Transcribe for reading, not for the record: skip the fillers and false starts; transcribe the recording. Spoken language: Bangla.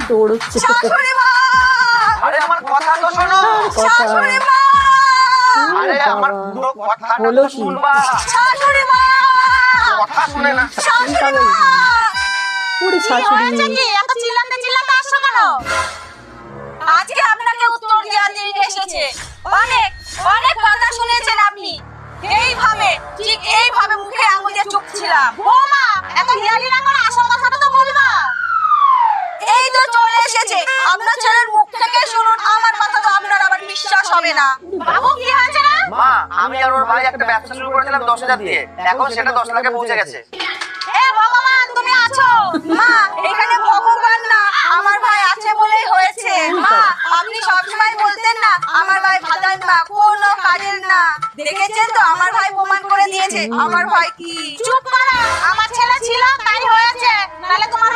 দৌড়চ্ছে। শাশুড়ি মা, আরে আমার কথা তো শোনো। শাশুড়ি মা, আরে আমার পুরো কথাটা হলো তো কি? শুনবা। শাশুড়ি মা, কথা শুনে না। শাশুড়ি মা। ওরে কি শাশুড়ি। হয়েছে কি? এত চিল্লাতে চিল্লাতে আসছো কেন? আজকে আপনাকে উত্তর দেওয়ার দিন এসেছে। অনেক অনেক কথা শুনেছেন আপনি। এইভাবে, ঠিক এইভাবে মুখে আঙুল দিয়ে চুপছিলাম। বৌমা, এত হিয়ালি না করে আসল কথাটা তো বলবা। এই তো চলে এসেছে। আপনার ছেলের মুখ থেকে শুনুন, আমার কথা তো আপনার আবার বিশ্বাস হবে না। বাবু, কি হয়েছে না? মা, আমি আর ওর ভাই একটা ব্যবসা শুরু করেছিলাম 10,000 দিয়ে। এখন সেটা 10 লাখে পৌঁছে গেছে। এ ভগবান, তুমি আছো? মা, এখানে ভগবান না, আমার ভাই আছে বলেই হয়েছে। মা, আপনি সবসময় বলতেন না আমার ভাই ভাদান না, কোনো কাজের না। দেখেছেন তো, আমার ভাই প্রমাণ করে দিয়েছে আমার ভাই কি। চুপ করো, আমার ছেলে ছিল তাই হয়েছে, নাহলে তোমার